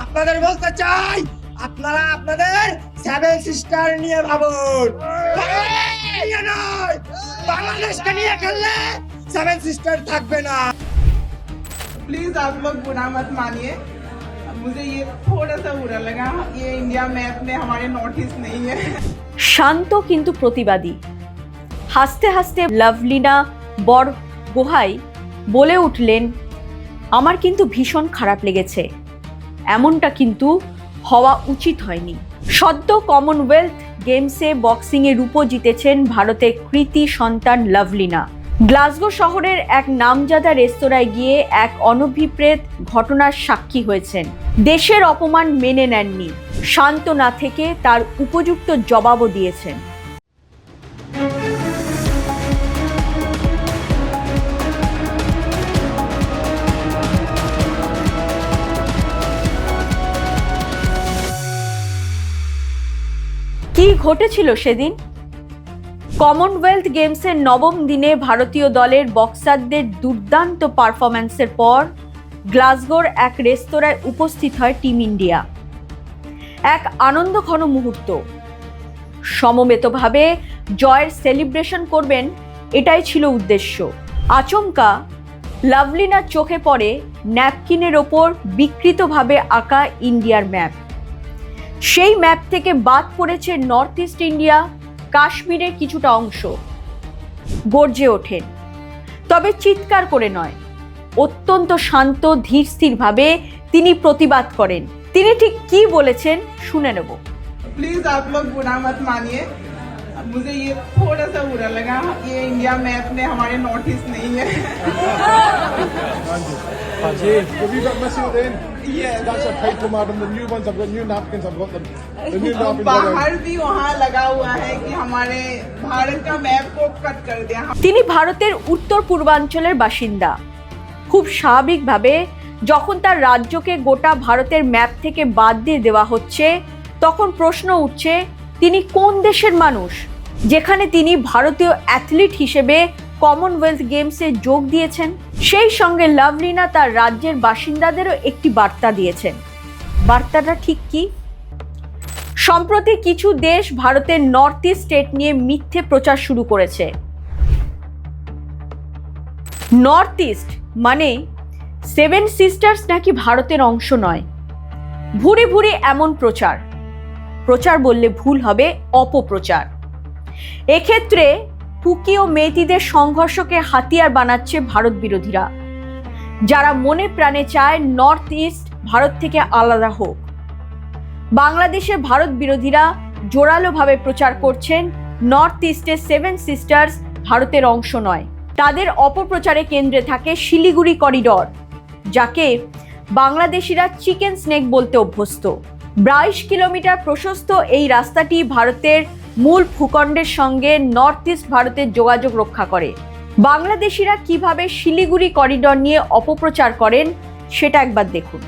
আপনাদের বলতে চাই, আপনারা আপনাদের সেভেন সিস্টার নিয়ে ভাবুন, নিয়ে নয়। বাংলাদেশকে নিয়ে খেললে সেভেন সিস্টার থাকবে না। प्लीज आप लोग बुरा मत मानिए, मुझे ये थोड़ा सा बुरा लगा, ये इंडिया मैप में हमारे नॉर्थ ईस्ट नहीं है। শান্ত কিন্তু প্রতিবাদী। হাসতে হাসতে লাভলিনা বরগোহাই বলে উঠলেন, আমার কিন্তু ভীষণ খারাপ লেগেছে, এমনটা কিন্তু হওয়া উচিত হয়নি। সদ্য কমনওয়েলথ গেমসে বক্সিংয়ে রূপো জিতেছেন ভারতের কৃতি সন্তান লাভলিনা। গ্লাসগো শহরের এক নামজাদা রেস্তোরাঁয় গিয়ে এক অনভিপ্রেত ঘটনার সাক্ষী হয়েছেন। দেশের অপমান মেনে নেননি, শান্ত না থেকে তার উপযুক্ত জবাবও দিয়েছেন। কি ঘটেছিল সেদিন? কমনওয়েলথ গেমসের নবম দিনে ভারতীয় দলের বক্সারদের দুর্দান্ত পারফরম্যান্সের পর গ্লাসগোর এক রেস্তোরাঁয় উপস্থিত হয় টিম ইন্ডিয়া। এক আনন্দঘন মুহূর্ত, সমবেতভাবে জয়ের সেলিব্রেশন করবেন, এটাই ছিল উদ্দেশ্য। আচমকা লাভলিনার চোখে পড়ে ন্যাপকিনের ওপর বিকৃতভাবে আঁকা ইন্ডিয়ার ম্যাপ। সেই ম্যাপ থেকে বাদ পড়েছে নর্থ ইস্ট ইন্ডিয়া, কাশ্মীরের কিছুটা অংশ। গর্জে ওঠেন, তবে চিৎকার করে নয়, অত্যন্ত শান্ত ধীর স্থিরভাবে তিনি প্রতিবাদ করেন। তিনি ঠিক কি বলেছেন শুনে নেব। प्लीज आप लोग बुरा मत मानिए, मुझे ये थोड़ा सा बुरा लगा, ये इंडिया मैप में हमारे नॉर्थ ईस्ट नहीं है। Have you got messages in? Yes. That's a paper madam. The new ones, I've got new napkins. I've got them. The new napkins. बाहर भी वहाँ लगा हुआ है कि हमारे भारत का मैप को कट कर दिया। তিনি ভারতের উত্তর পূর্বাঞ্চলের বাসিন্দা। খুব স্বাভাবিকভাবে যখন তার রাজ্যকে গোটা ভারতের ম্যাপ থেকে বাদ দিয়ে দেওয়া হচ্ছে, তখন প্রশ্ন উঠছে তিনি কোন দেশের মানুষ, যেখানে তিনি ভারতীয় অ্যাথলিট হিসেবে কমনওয়েলথ গেমসে যোগ দিয়েছেন। সেই সঙ্গে লাভলিনা তার রাজ্যের বাসিন্দাদেরও একটি বার্তা দিয়েছেন। বার্তাটা ঠিক কি? সম্প্রতি কিছু দেশ ভারতের নর্থ ইস্ট স্টেট নিয়ে মিথ্যে প্রচার শুরু করেছে। নর্থ ইস্ট মানে সেভেন সিস্টার্স নাকি ভারতের অংশ নয়। ভুরি ভুরি এমন প্রচার, প্রচার বললে ভুল হবে, অপপ্রচার। এক্ষেত্রে কুকি ও মেইতিদের সংঘর্ষকে হাতিয়ার বানাচ্ছে ভারত বিরোধীরা, যারা মনে প্রাণে চায় নর্থ ইস্ট ভারত থেকে আলাদা হোক। বাংলাদেশে ভারত বিরোধীরা জোরালোভাবে প্রচার করছেন নর্থ ইস্টের সেভেন সিস্টার্স ভারতের অংশ নয়। তাদের অপপ্রচারে কেন্দ্রে থাকে শিলিগুড়ি করিডর, যাকে বাংলাদেশিরা চিকেন স্নেক বলতে অভ্যস্ত। 22 কিলোমিটার প্রশস্ত এই রাস্তাটি ভারতের মূল ভূখণ্ডের সঙ্গে নর্থ ইস্ট ভারতের যোগাযোগ রক্ষা করে। বাংলাদেশিরা কিভাবে শিলিগুড়ি করিডর নিয়ে অপপ্রচার করেন সেটা একবার দেখুন।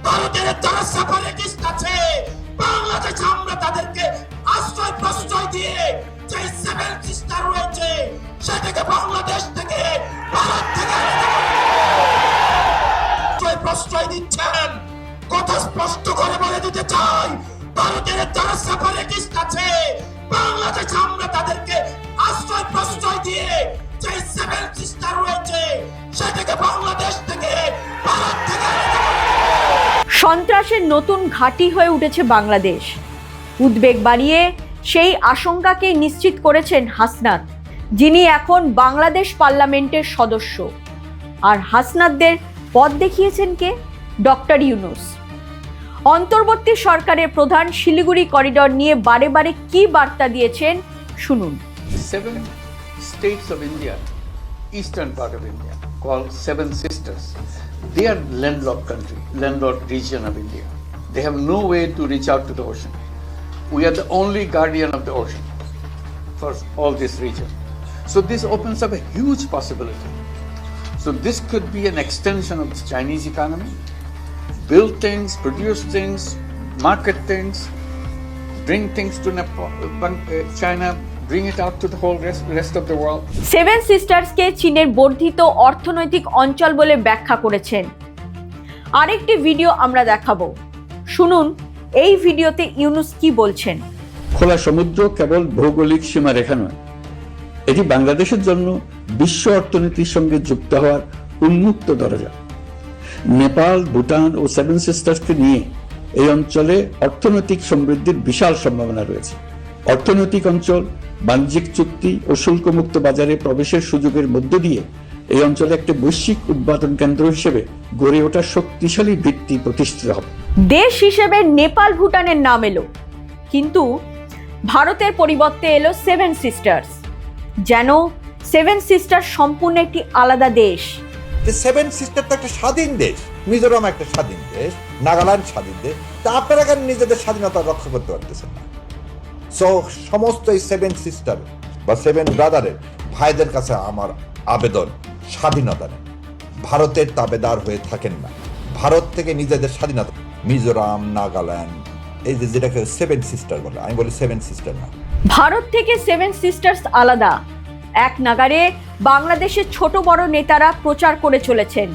ভারতের যারা সেপারেটিস্ট আছে, বাংলাদেশে আমরা তাদেরকে আশ্রয় প্রশ্রয় দিয়ে যে সেভেন সিস্টার রয়েছে, সেটাকে বাংলাদেশ থেকে, ভারত থেকে প্রশ্রয় দিচ্ছেন। কথা স্পষ্ট করে বলে দিতে চাই, ভারতের যারা সেপারেটিস্ট আছে, বাংলাদেশে আমরা তাদেরকে আশ্রয় প্রশ্রয় দিয়ে যে সেভেন সিস্টার রয়েছে, সেটাকে বাংলাদেশ থেকে, ভারত থেকে। সন্ত্রাসের নতুন ঘাঁটি হয়ে উঠেছে বাংলাদেশ। উদ্বেগ বাড়িয়ে সেই আশঙ্কাকে নিশ্চিত করেছেন হাসনাত, যিনি এখন বাংলাদেশ পার্লামেন্টের সদস্য। আর হাসনাতদের পথ দেখিয়েছেন কে? ডক্টর ইউনূস। অন্তর্বর্তী সরকারের প্রধান শিলিগুড়ি করিডর নিয়ে বারে বারে কি বার্তা দিয়েছেন শুনুন। 7 states of India, eastern part of India, called Seven Sisters. They are landlocked country, landlocked region of India. They have no way to reach out to the ocean. We are the only guardian of the ocean for all this region. So this opens up a huge possibility. So this could be an extension of the Chinese economy. Build things, produce things, market things, bring things to Nepal, China, bring it out to the whole rest of the world. Seven সিস্টার্সকে চীনের বর্ধিত অর্থনৈতিক অঞ্চল বলে ব্যাখ্যা করেছেন। আরেকটি video আমরা দেখাবো, শুনুন। শুনুন এই ভিডিওতে ইউনুস কি বলছেন। খোলা সমুদ্র কেবল ভৌগোলিক সীমারেখা নয়, এটি বাংলাদেশের জন্য বিশ্ব অর্থনীতির সঙ্গে যুক্ত হওয়ার উন্মুক্ত দরজা। নেপাল, ভুটান ও সেভেন সিস্টার্সকে নিয়ে এই অঞ্চলে অর্থনৈতিক সমৃদ্ধির বিশাল সম্ভাবনা রয়েছে। অর্থনৈতিক অঞ্চল, বাণিজ্যিক চুক্তি ও শুল্কমুক্ত বাজারে প্রবেশের সুযোগের মধ্য দিয়ে এই অঞ্চলে একটি বৈশ্বিক উৎপাদন কেন্দ্র হিসেবে গড়ে ওঠা শক্তিশালী ভিত্তি প্রতিষ্ঠিত হবে। দেশ হিসেবে নেপাল, ভুটানের নাম এলো, কিন্তু ভারতের পরিবর্তে এলো সেভেন সিস্টার্স। যেন সেভেন সিস্টার সম্পূর্ণ একটি আলাদা দেশ। সেভেন সিস্টার তো একটা স্বাধীন দেশ, মিজোরাম একটা স্বাধীন দেশ, নাগাল্যান্ড স্বাধীন দেশ, তা আপনারা কেন নিজেদের স্বাধীনতা রক্ষা করতে পারতেছেন না? সো সমস্ত এই সেভেন সিস্টার বা সেভেন ব্রাদারের ভাইদের কাছে আমার আবেদন, স্বাধীনতা নেন, ভারতের তাবেদার হয়ে থাকেন না। ভারত থেকে নিজেদের স্বাধীনতা, মিজোরাম, নাগাল্যান্ড, এই যে যেটাকে সেভেন সিস্টার বলে, আমি বলি সেভেন সিস্টার না। ভারত থেকে সেভেন সিস্টার্স আলাদা। এক নাগারে বাংলাদেশের ছোট বড় নেতারা প্রচার করে চলেছেন।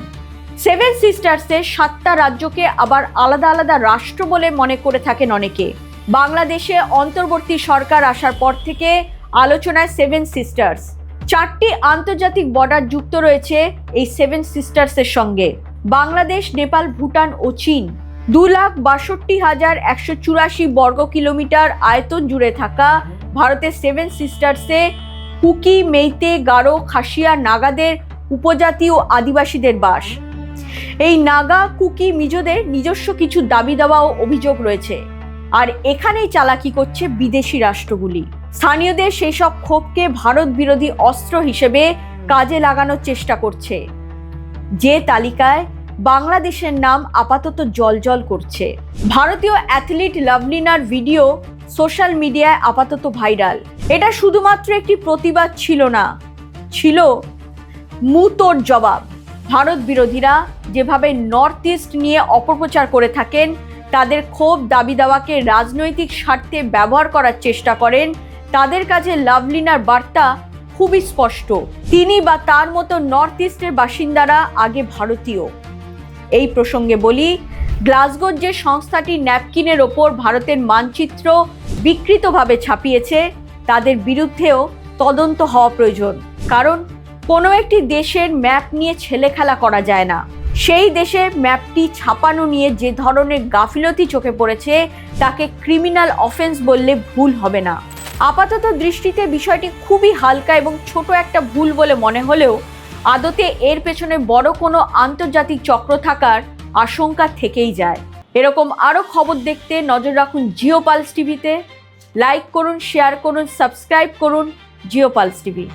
সেভেন সিস্টার্সের 7টা রাজ্যকে আবার আলাদা আলাদা রাষ্ট্র বলে মনে করে থাকেন অনেকে। বাংলাদেশে অন্তর্বর্তী সরকার আসার পর থেকে আলোচনায় সেভেন সিস্টার্স। 4টি আন্তর্জাতিক বর্ডার যুক্ত রয়েছে এই সেভেন সিস্টার্সের সঙ্গে। বাংলাদেশ, নেপাল, ভুটান ও চীন। 2,62,184 বর্গ কিলোমিটার আয়তন জুড়ে থাকা ভারতের সেভেন সিস্টার্সে কুকি, মেইতে, গারো, খাসিয়া, নাগাদের উপজাতি ও আদিবাসীদের বাস। এই নাগা, কুকি, মিজোদের নিজস্ব কিছু দাবি দাওয়া ও অভিযোগ রয়েছে, আর এখানেই চালাকি করছে বিদেশি রাষ্ট্রগুলি। স্থানীয়দের সেই সব ক্ষোভকে ভারত বিরোধী অস্ত্র হিসেবে কাজে লাগানোর চেষ্টা করছে, যে তালিকায় বাংলাদেশের নাম আপাতত জলজল করছে। ভারতীয় অ্যাথলিট লাভলিনার ভিডিও সোশ্যাল মিডিয়ায় আপাতত ভাইরাল। এটা শুধুমাত্র একটি প্রতিবাদ ছিল না, ছিল মুতোর জবাব। ভারত বিরোধীরা যেভাবে নর্থ ইস্ট নিয়ে অপপ্রচার করে থাকেন, তাদের ক্ষোভ, দাবি দাওয়াকে রাজনৈতিক স্বার্থে ব্যবহার করার চেষ্টা করেন, তাদের কাছে লাভলিনার বার্তা খুবই স্পষ্ট। তিনি বা তার মতো নর্থ ইস্টের বাসিন্দারা আগে ভারতীয়। এই প্রসঙ্গে বলি, গ্লাসগোর যে সংস্থাটি ন্যাপকিনের ওপর ভারতের মানচিত্র বিকৃতভাবে ছাপিয়েছে, তাদের বিরুদ্ধেও তদন্ত হওয়া প্রয়োজন। কারণ কোনো একটি দেশের ম্যাপ নিয়ে ছেলেখেলা করা যায় না। সেই দেশের ম্যাপটি ছাপানো নিয়ে যে ধরনের গাফিলতি চোখে পড়েছে, তাকে ক্রিমিনাল অফেন্স বললে ভুল হবে না। আপাতত দৃষ্টিতে বিষয়টি খুবই হালকা এবং ছোট একটা ভুল বলে মনে হলেও আদতে এর পেছনে বড় কোনো আন্তর্জাতিক চক্র থাকার আশঙ্কা থেকেই যায়। এরকম আরও খবর দেখতে নজর রাখুন জিও পালস টিভিতে। লাইক করুন, শেয়ার করুন, সাবস্ক্রাইব করুন জিও পালস টিভি।